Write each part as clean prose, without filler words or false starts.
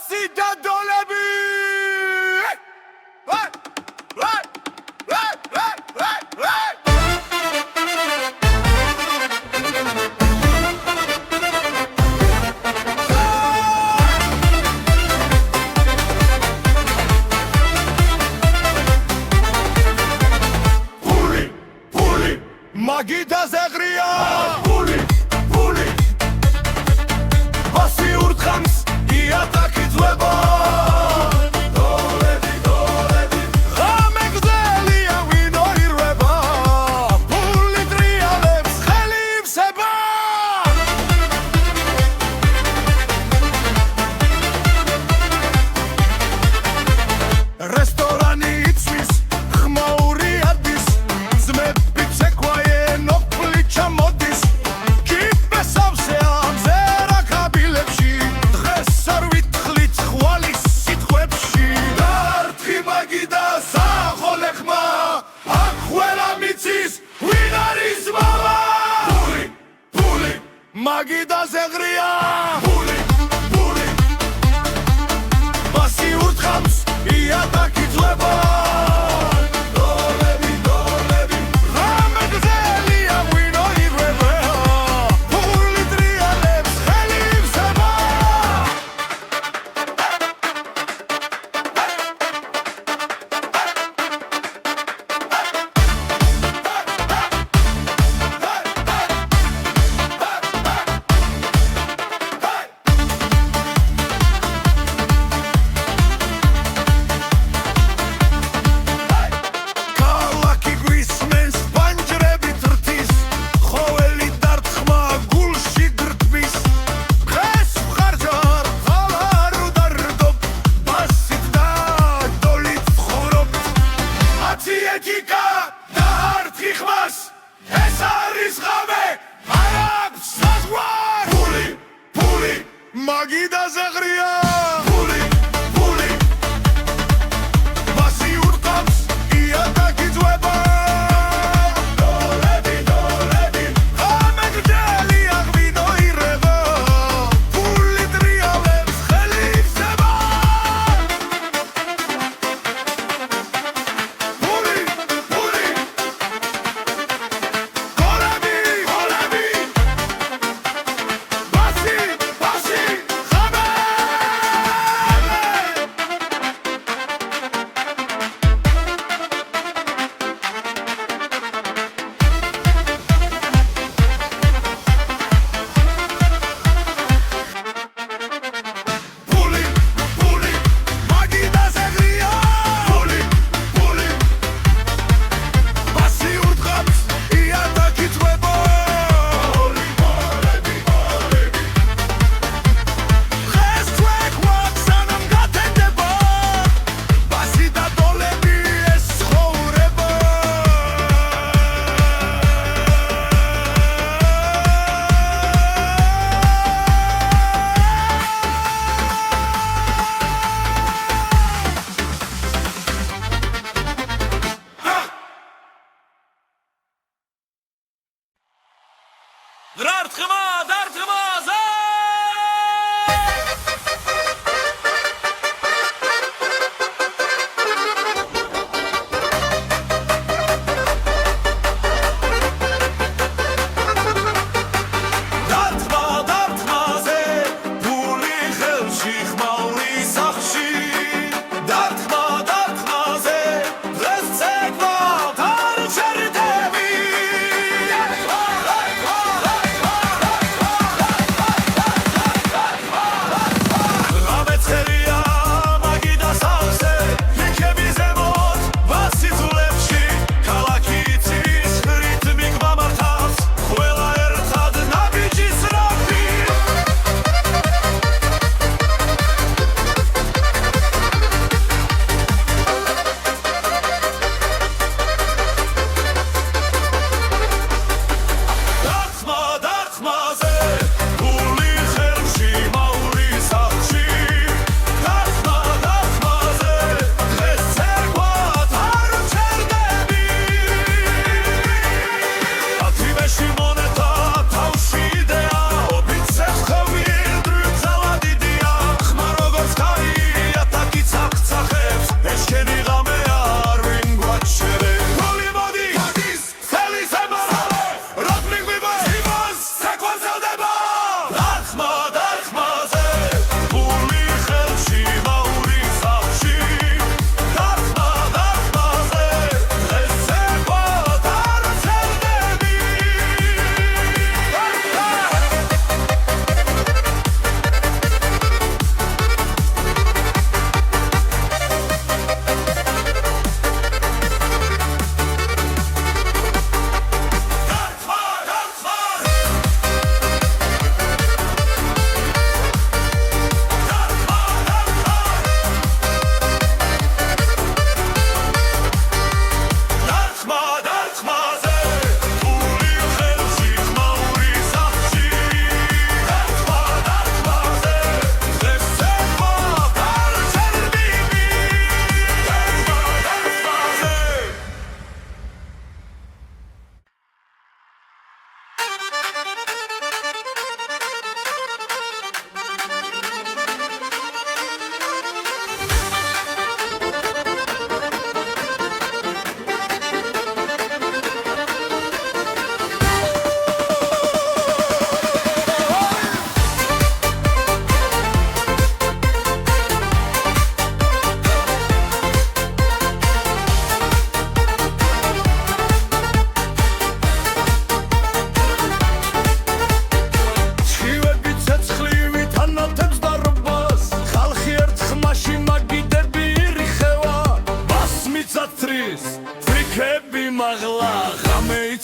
ბასი და დოლები მაგიდაზე ღრია ფული ბასი ურთხამს იატაკი ძვება დოლები ღამე გრძელია ვინო ირვება ფული ტრიალებს ხელი ივსება რესტორანი იცვის ხმაური ადის ძმები ჩამოდის კიპესავსე ამზერა კაბილებში დღეს არ ვითხლით ხვალის სიტყვებში დარტყი მაგიდა სახოლეხმა აქ ყველა მიცის ვინ არის მამა ფული მაგიდაზე ღრია ფული ბასი ურთხამს იატაკი ძვება მაგიდაზე ღრია ფული ბასი ურთხამს იატაკი ძვება დოლები ღამე გრძელია ვინო ირვება ფული ტრიალებს ხელი ივსება ფული გოლები ბასი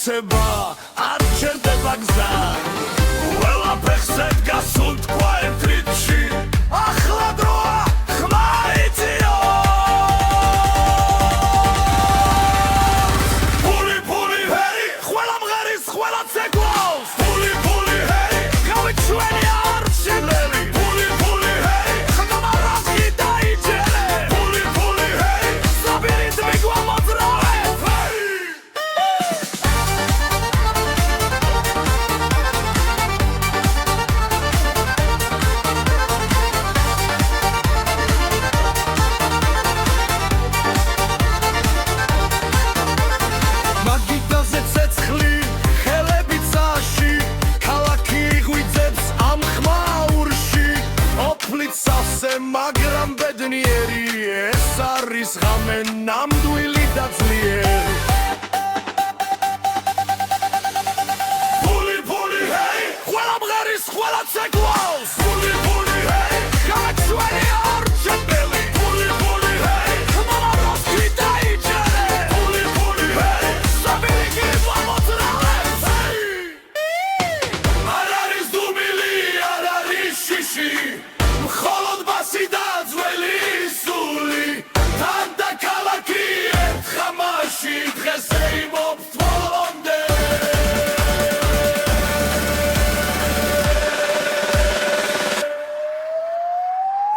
გაიცება არ ჩერდება გზა ყველა ფეხზე გასულ თქვა ერთ რიტმში ახლა დროა ხმა იწიო ფული ფული ჰერი ყველა მღერის ყველა ცეკვავს ფული ფული ჰერი გავით ჩვენი არჩილები ფული ფული ჰერი ხმა რაზი დაიჯერე ფული ფული ჰერი საბირით მიგვამოძრავე მაგრამ ბედნიერი ეს არის ღამე ნამდვილი და ძლიერი ფული ფული ჰეი ყველა მღერის ყველა ცეკვავს ფული ფული ჰეი გაჩვენი არჩეველი ფული ფული ჰეი ხმა რაზი დაიჯერე ფული ფული ჰეი საბირი გიმოძრავე არ არის დუმილი არ არის შიში მხოლოდ ბასი და ძველი სული თან და ქალაქი ერთ ხამაში დღეს ეიმობს ბოლომდე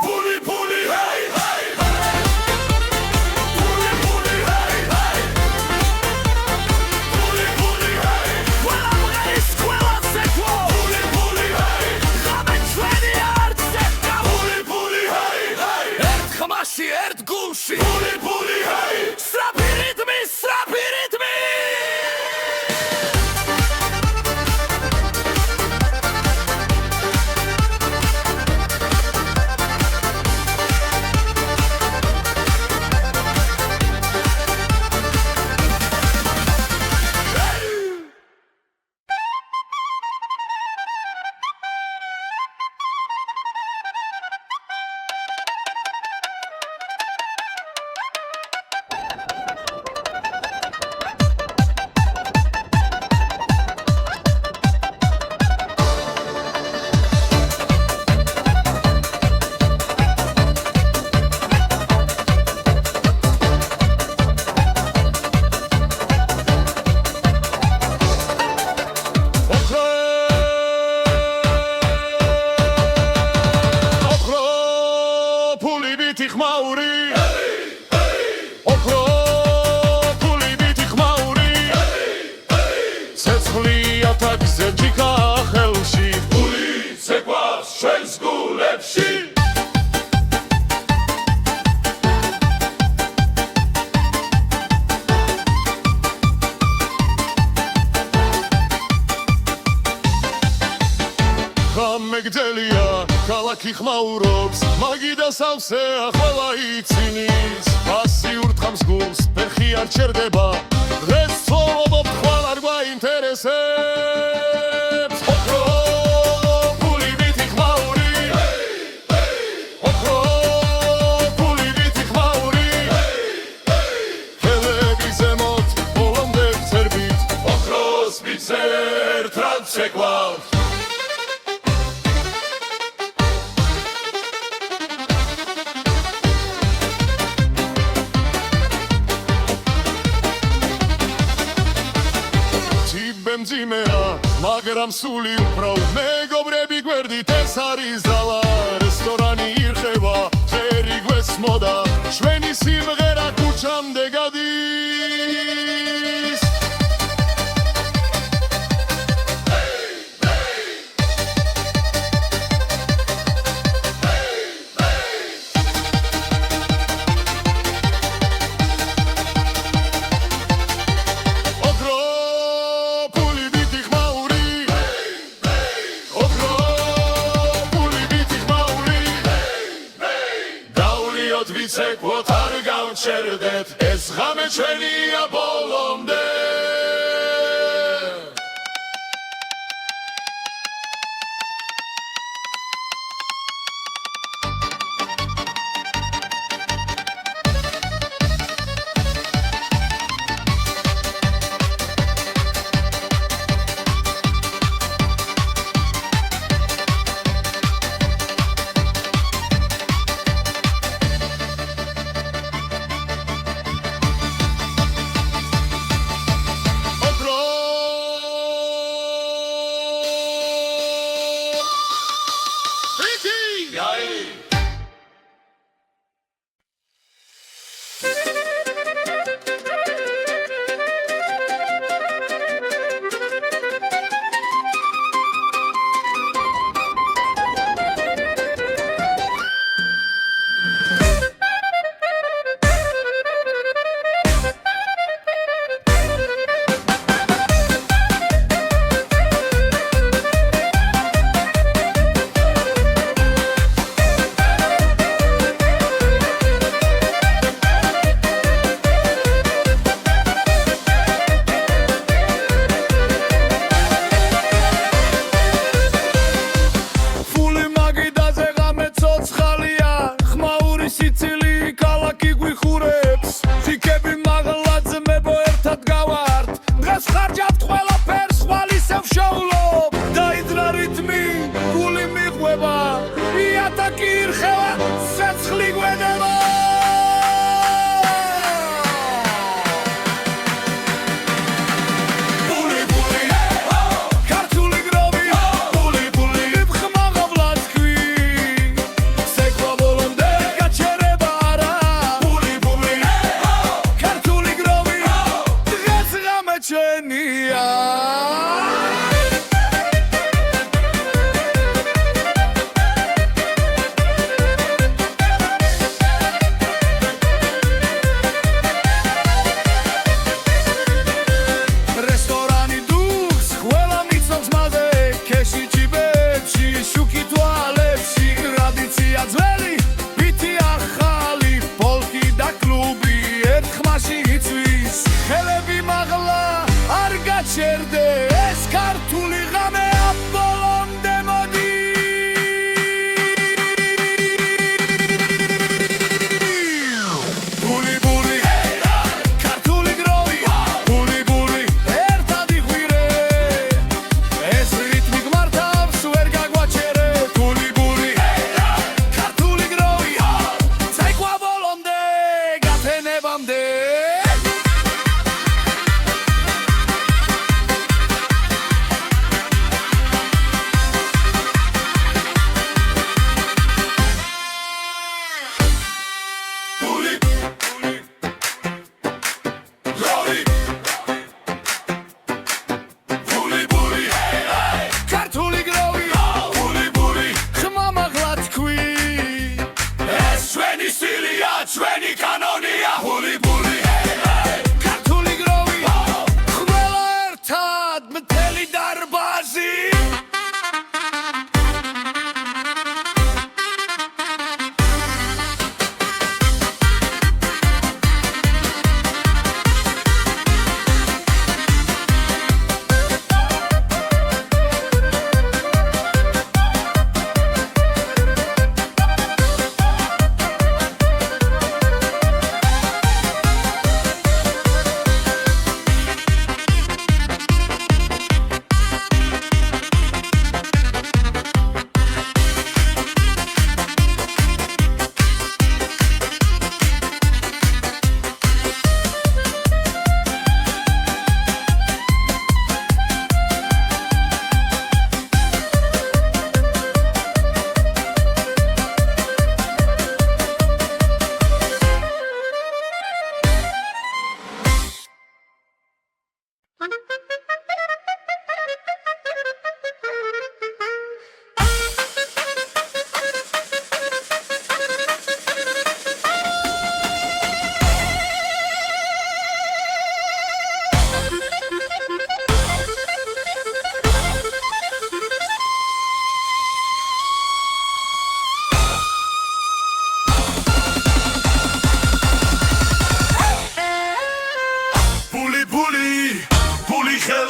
ფული ფული ჰეი ჰეი ფული ფული ჰეი ჰეი ფული ფული ჰეი ყველა მღერის ყველა ცეკვო ფული ფული ჰეი ღამე ჩვენი არჩევდა ხმაში ერთ გულში ფული ფული ჰეი სწრაფი რიტმი სწრაფი რიტმი მეგდელია ქალაქი ხმაურობს მაგიდა სავსე ახლა ცინის ბასი ურთხავს გულს ფეხი არ ჩერდება დღეს ცხოვრობ ხვალ არ გვაინტერესებს ოქრო ფული ვითი ხმაური ოქრო ფული ვითი ხმაური ხელები ზემოთ ბოლომდე ვწერბით ოქროს ვიცერთ რაც შეგვაქვს მძიმეა მაგრამ სული უფრო მეგობრები გვერდით ეს არის ძალა რესტორანი ირხევა წერი გვესმოდა ჩვენი სიმღერა ქუჩამდე გადის ცეკვოთ არ გავჩერდეთ ეს ღამე ჩვენია ბოლომდე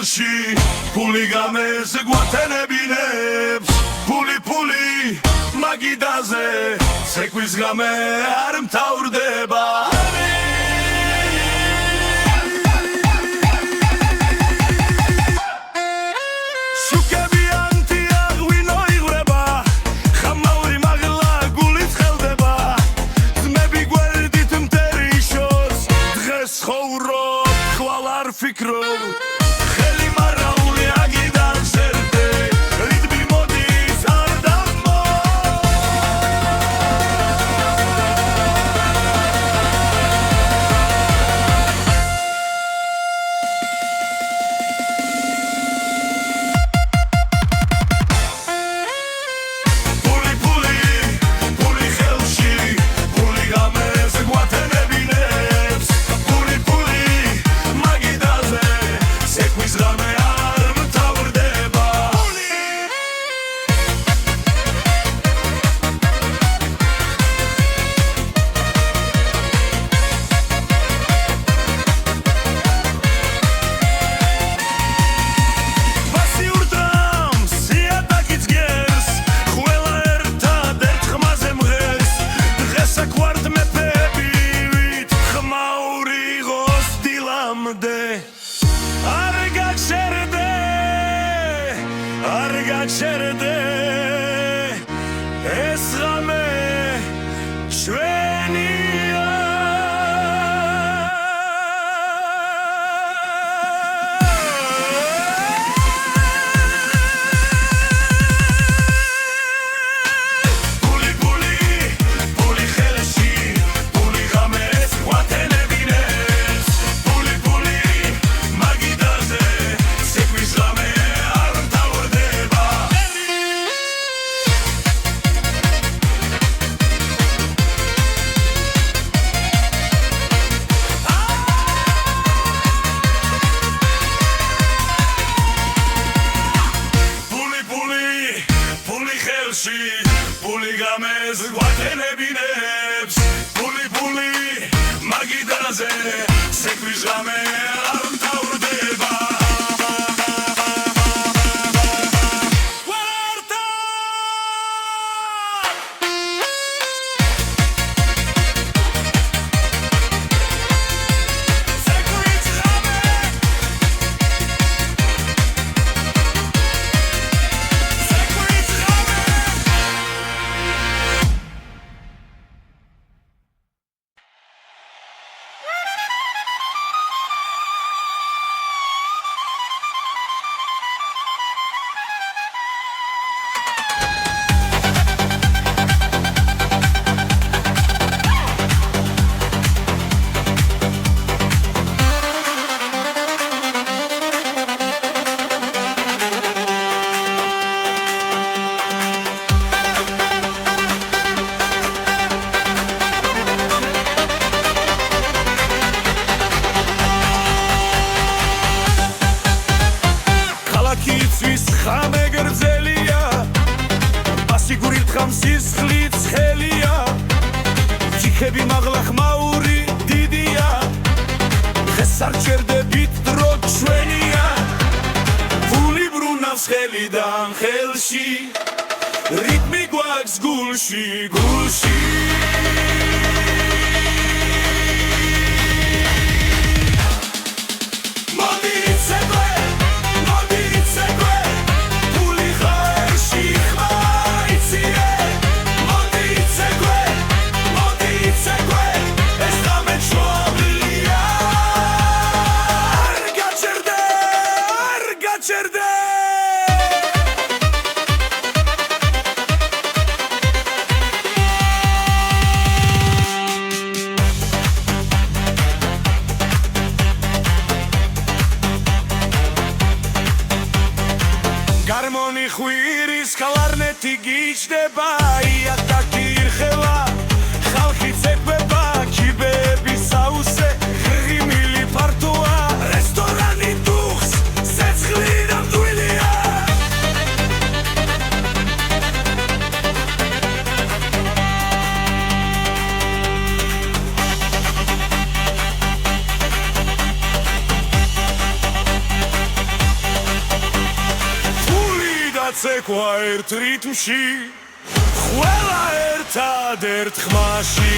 ხელში ფული გამეს გვათენებინებს ფული მაგიდაზე ცეკვის გამე არ მთავრდება ფიქრობ ხელი მარაული აგიდან შერდე რიტმი მოდის არ დამო ფული ხელში ფული გამეს გვათენებინებს Çerde esrame şveniya Puli xelshi puli games guatenebines Puli magidaze sekvis game Puli games guatenebinebs Puli magidaze sekvis game ar mtavrdeba სისხლით ხელია ჩიქები მაღლა ხმაური დიდია დღეს არ ჩერდებით დრო ჩვენია ფული ბრუნავს ხელიდან ხელში რიტმი გვაქვს გულში Гармონი ხვირის კლარნეტი გიჩდება იატაკი ირხევა ხალხი ცეკვება კიბეები საუსე ღიმილი ფართოა რესტორანი დუხს სეცხლი და მტვილია ცეკვა ერთ რიტმში ყველა ერთადერთ ხმაში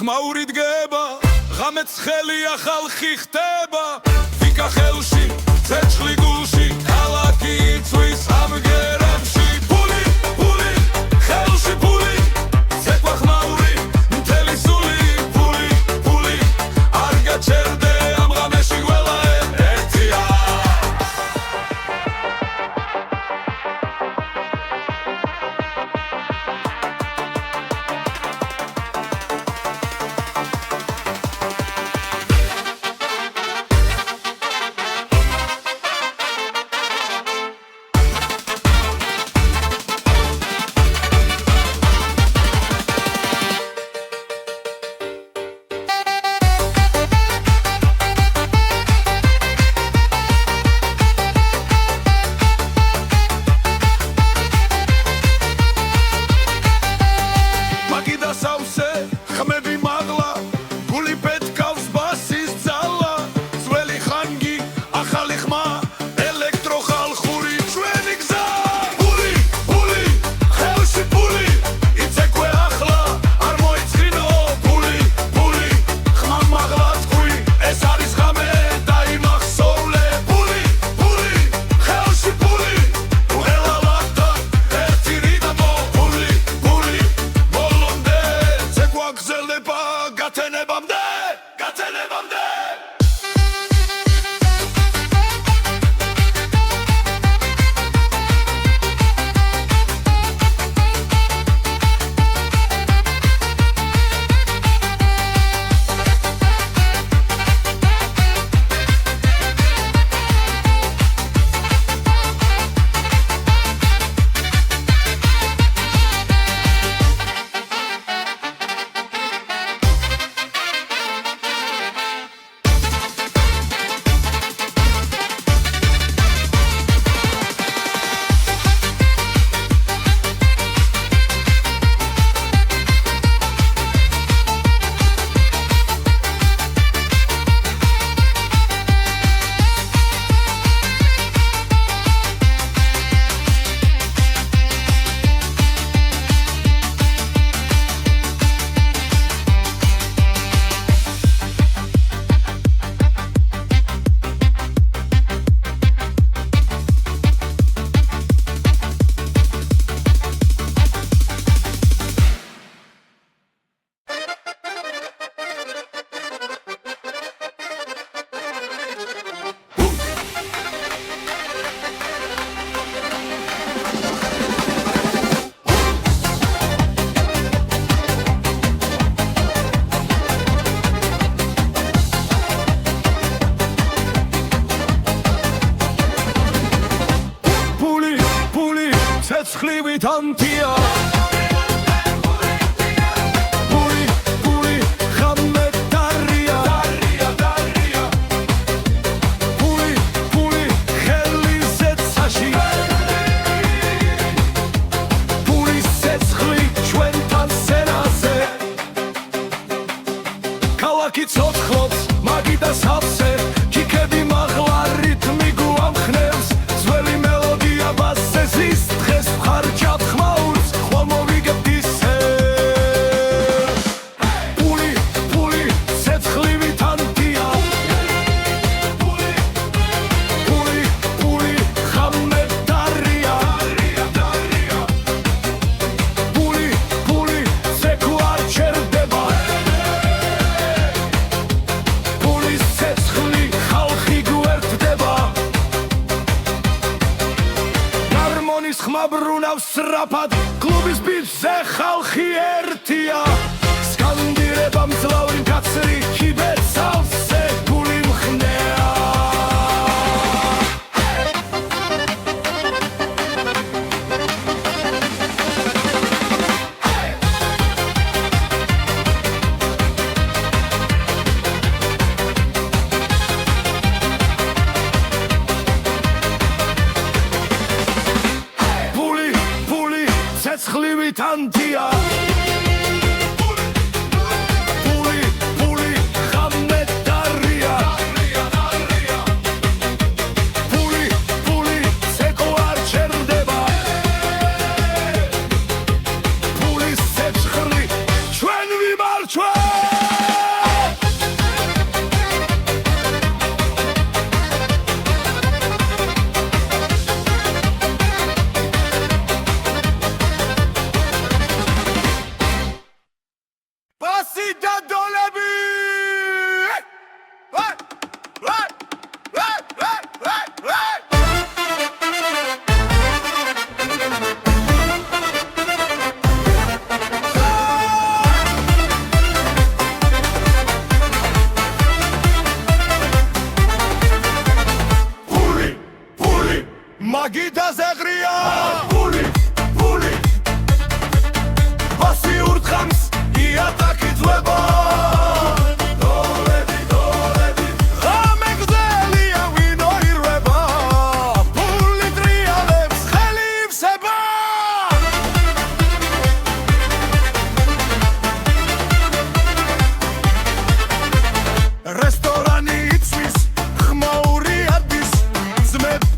ხმაური დგება ღამეც ხელია ხალხი ხდება ვიკა ხელში ცეცხლი გულში ქალაქი იწვის ამგერებში ფული ფული ხელში ფული ცეკვა ხმაური მთელი სული ფული ფული არ გაჩერდე ამ ღამეში ყველა ერთია ცეცხლივით ანთია სრაფად კლუბის ბიჭზე ხალხი ერთია სკანდირება მძლავრი კაცრი კიბეცავზე გული მხნეა ცეცხლივით ანთია პული ხამედარია პული ცეკო არ ჩერდება პულის ცეცხლი ჩვენ ვიმარჩვენთ მაგიდაზე ღრია პული ბასი ურთხამს იატაკი ძვება დოლები ღამე გრძელია ვინო ირვება პული ტრიალებს ხელი ივსება რესტორანი იცვის ხმაური ადის ძმები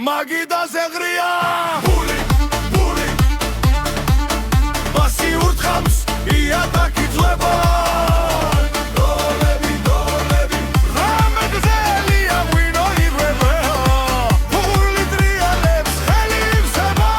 მაგიდაზე ღრია პული ბასი ურთხამს იატაკი ძვება დოლები ღამე გრძელია ვინო ირვება პული ტრიალებს ხელი ივსება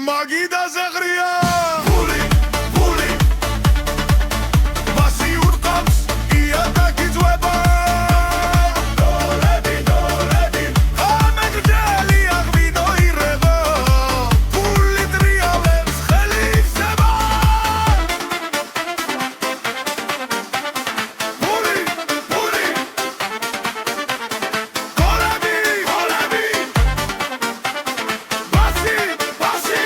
მაგიდაზე ღრია პული ბასი ურთხამს იატაკი ძვება დოლები ღამე გრძელია ვინო ირვება პული ტრიალებს ხელი ივსება პული გოლები ბასი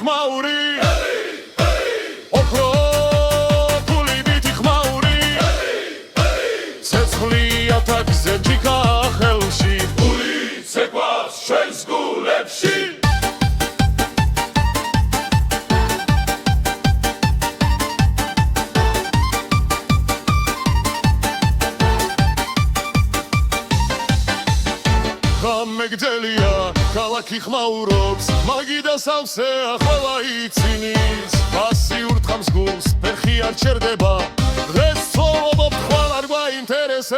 ხმაური ოქრო ფული მითი ხმაური ცეცხლი ათაკზე ჯიქა ხელში ფული ცეკვავს ჩვენს გულებში მეგდელია ქალაქი ხმაურობს მაგიდა სავსეა ყველა ცინის პასიურ თხამს გულს ფერხი არ ჩერდება დღეს ცხოვრობ ხვალ არ გვაინტერესებს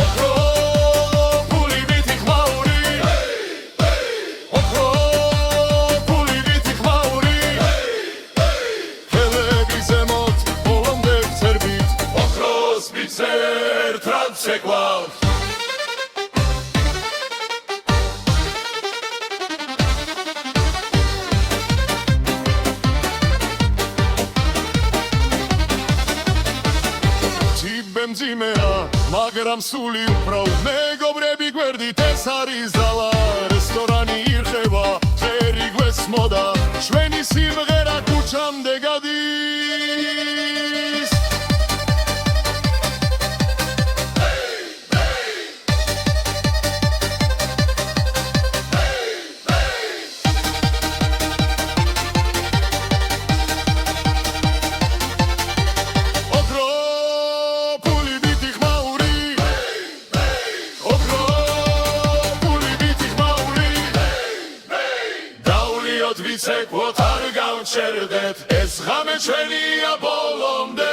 ოქრო ფული მითი ხმაური ოქრო ფული მითი ხმაური ხელები ზემოთ ბოლომდე ვწერბით ოქროს მიცერ ტრად შეგვავთ მძიმეა მაგრამ სული უფრო მეგობრები გვერდით ეს არის ძალა რესტორანი ირხება წერი გვესმოდა ჩვენი სიმღერა ქუჩამდე გადის ვიცეკვოთ არ გავჩერდეთ ეს ღამე ჩვენია ბოლომდე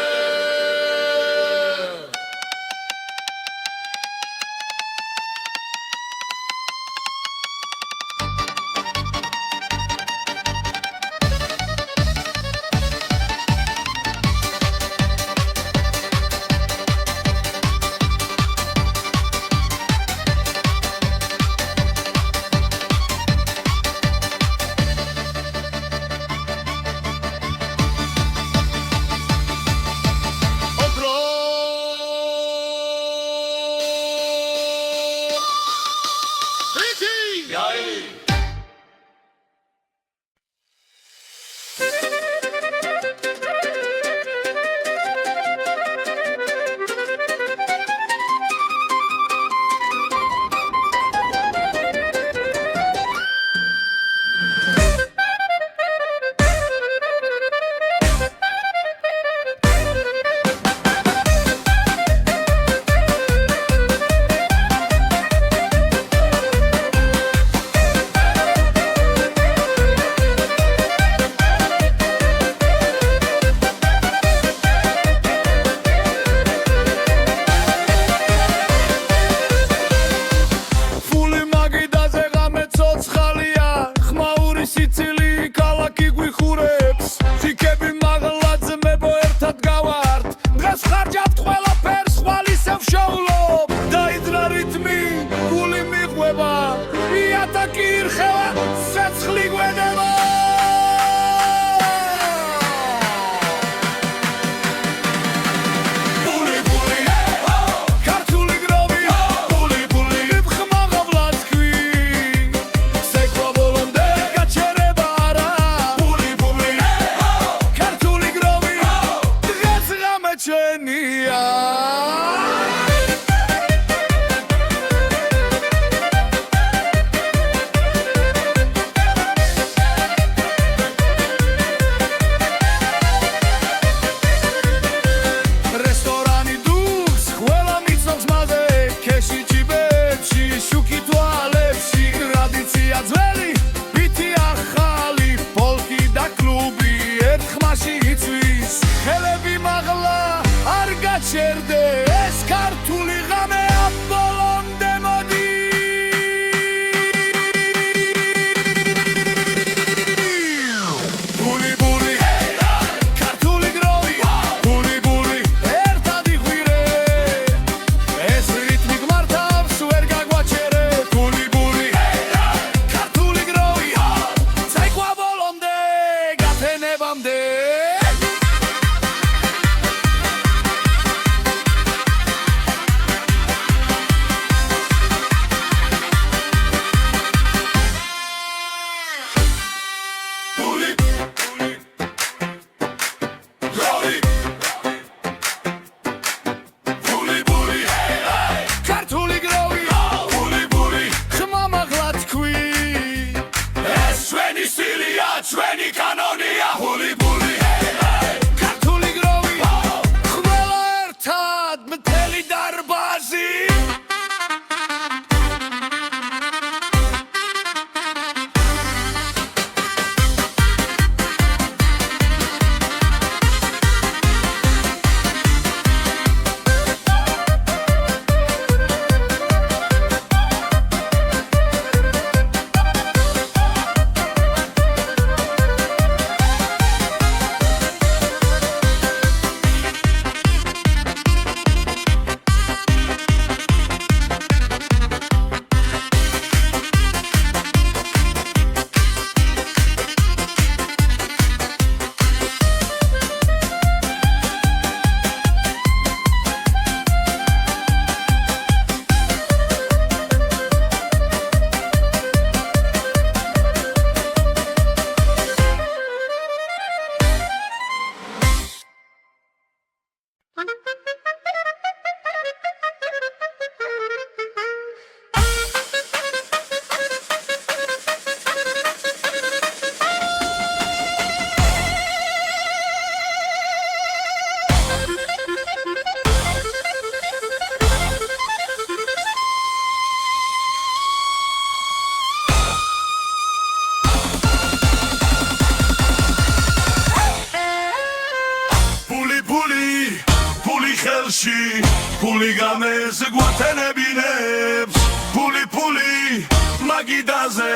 გვათენებინებს ფული ფული მაგიდაზე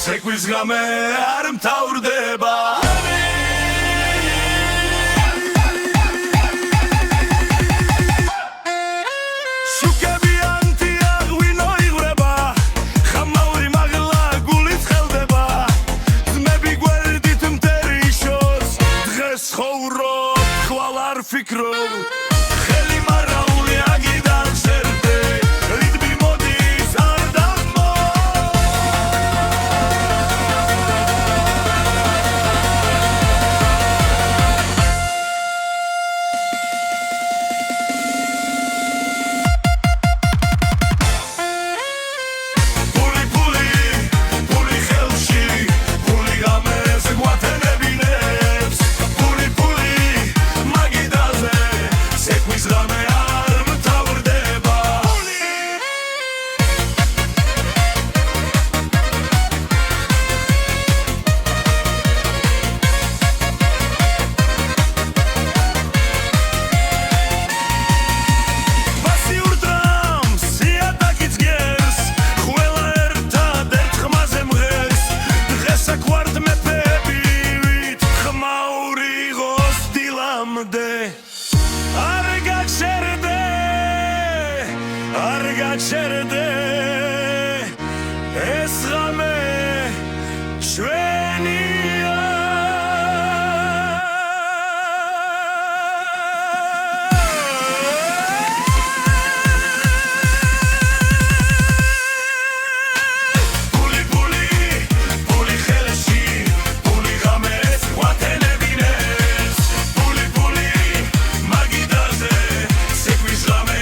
ცეკვის ღამე არ მთავრდება ფიქრობ ხელი მარაული აგიდან სერდე რიტმი მოდის არ დამო ფული ფული ფული ხელში ფული გამეს გვათენებინებს ფული ფული ცეკვის ღამე არ მთავრდება პასიურ დრამს იატაკიც გერს ყველა ერთად ხმაზე მღერს დღეს აქ ვართ მეფები ვით ხმაური ღოს დილამდე არ გაჩერდე ეს ღამე ჩვენია ფული ფული ფული ხელში ფული ღამეს გვათენებინებს ფული ფული მაგიდაზე ცეკვის ღამე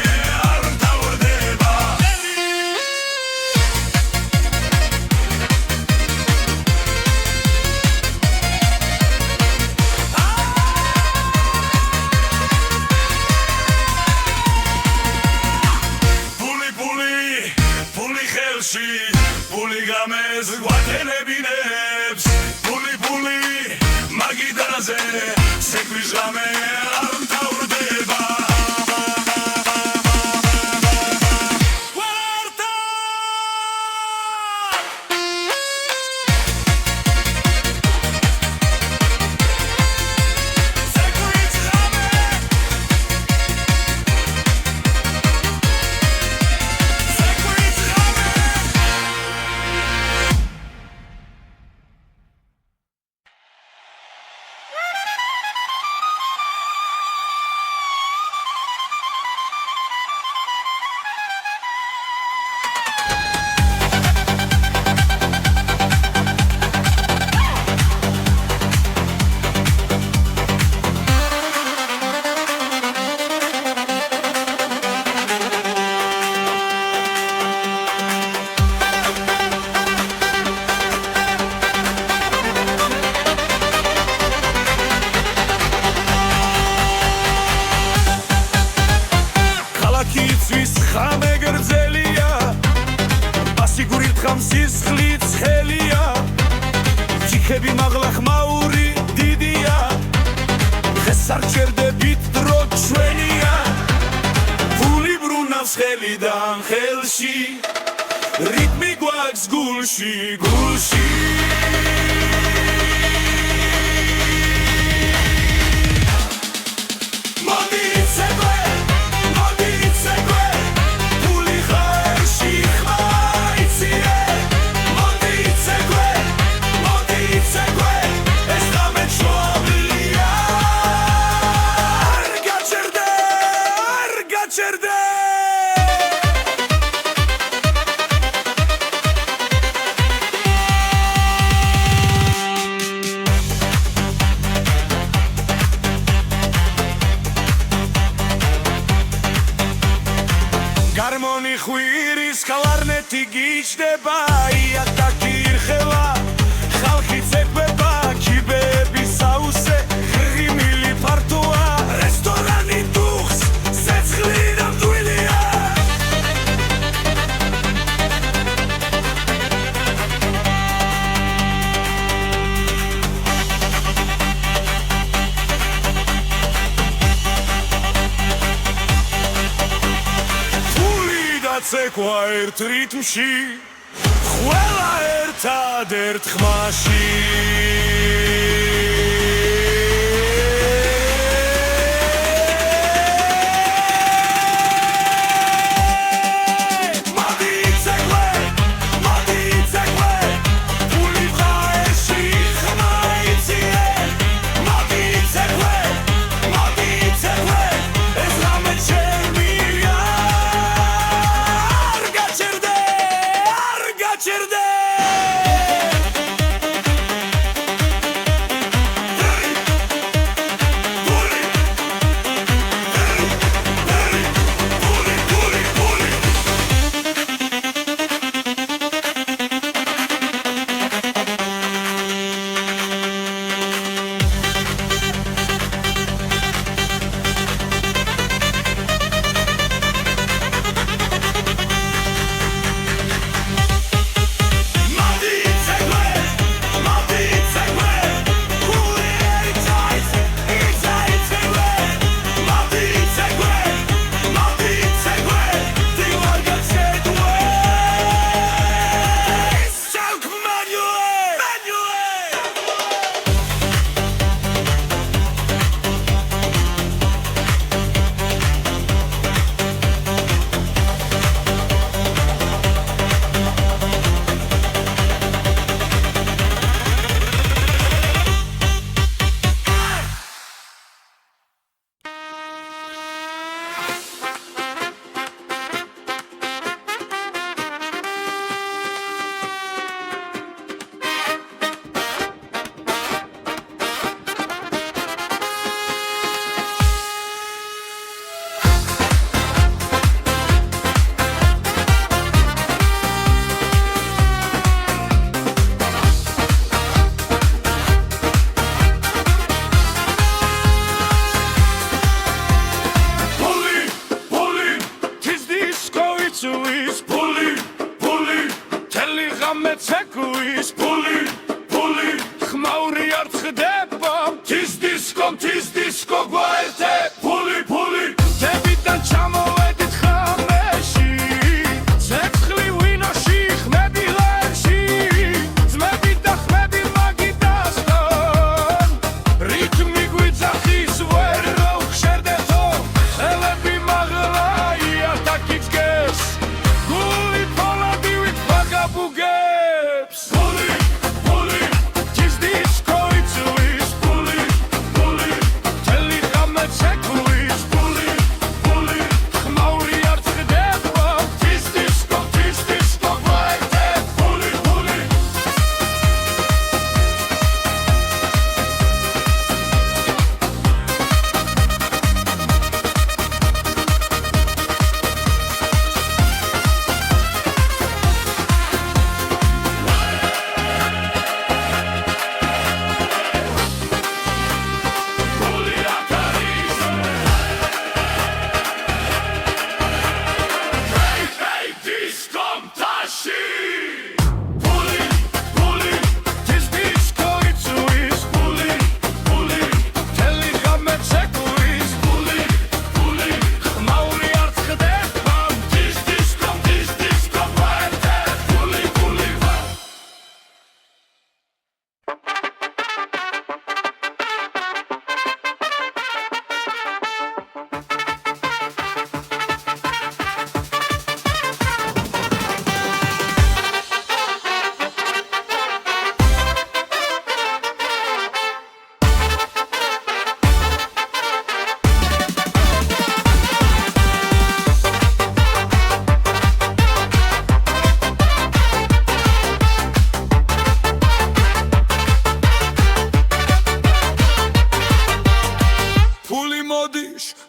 ფული გამეს გვათენებინებს ფული ფული მაგიდაზე ცეკვის ღამე არ მთავრდება სისხლით ხელია ჩიქები მაღლა ხმაური დიდია დღეს არ ჩერდებით დრო ჩვენია ფული ბრუნავს ხელიდან ხელში რიტმი გვაქვს გულში გულში გარმონი ხვირის კლარნეტი გიჩდება იატაკი ირხევა ხალხი ცეკვება კიბეები საუსე ღიმილი ფართოა რესტორანი დუხს სეცხლი ნამდვილია ფული ცეკვა ერთ რიტმში ყველა ერთადერთ ხმაში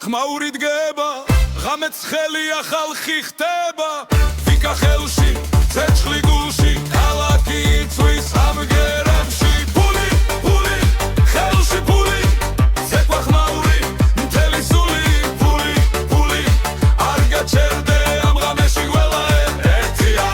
ხმაური დგება ღამეც ხელია ხალხი ხდება ვიკა ხელში ცეცხლი გულში ქალაქი იწვის ამგერებში ფული ფული ხელში ფული ცეკვა ხმაური მთელი სული ფული ფული არ გაჩერდე ამ ღამეში ყველა ერთია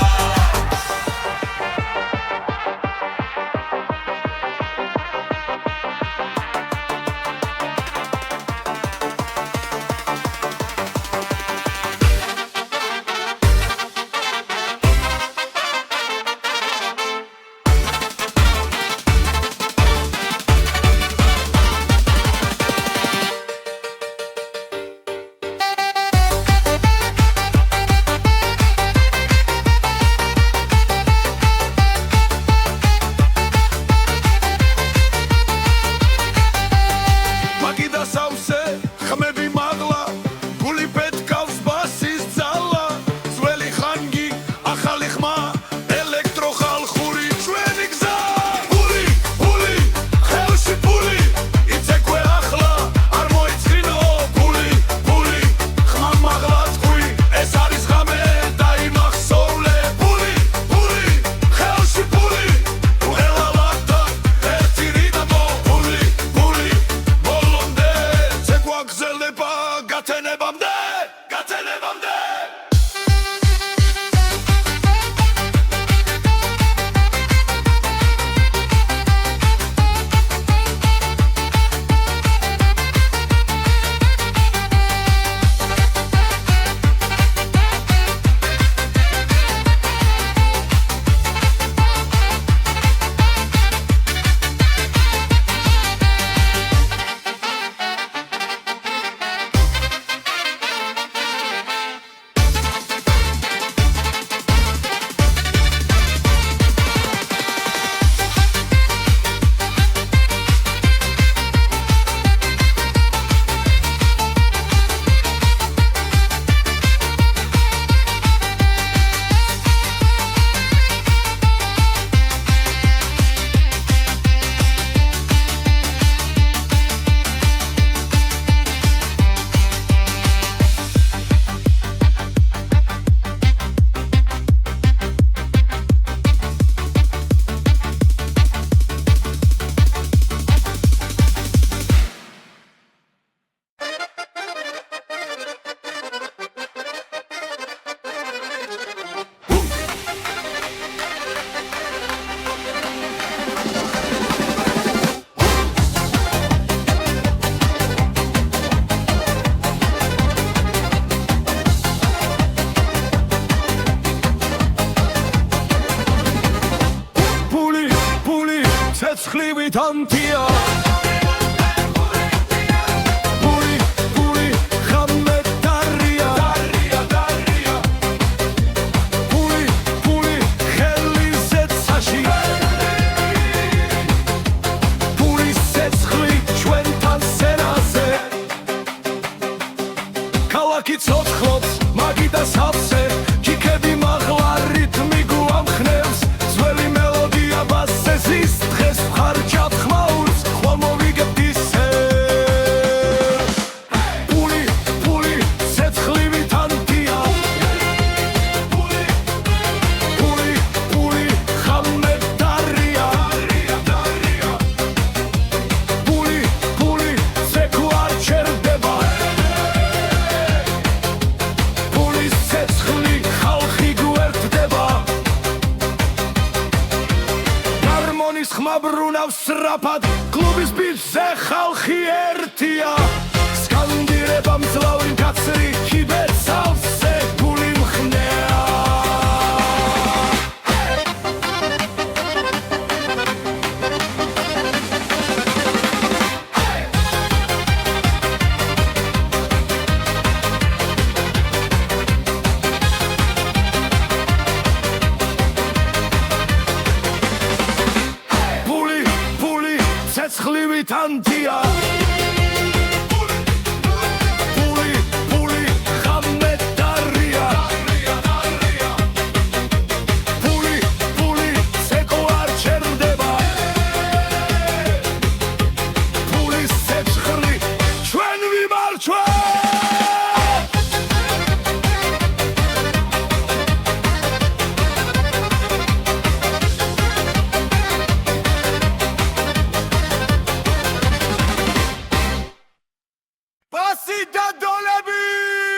ცეცხლივით ანთია Puli, ხამე დარია Puli, ხელი ზეცაში Puli, ცეცხლი ჩვენთან სენაზე ქალაქი ცოცხლობს მაგიდა სავსე ჩიქები მაღლა რითმი გვამხნევს ძველი მელოდია ბასზე ზის დღეს ხარჯავ ხმაურს ხვალ მოვიგებთ ისე Puli, ცეცხლივით ანთია Puli, ხამე დარია Puli, ზეკუ არ ჩერდება Pulis ცეცხლი ხალხი გვერდდება ჰარმონის ხმა ბრუნავს სწრაფად კლუბის ბიჭზე ხალხი ერთია სკანდირება მძლავრი კაცრი ჩიბერ სავსე Puli მხნეა Puli, ცეცხლივით ანთია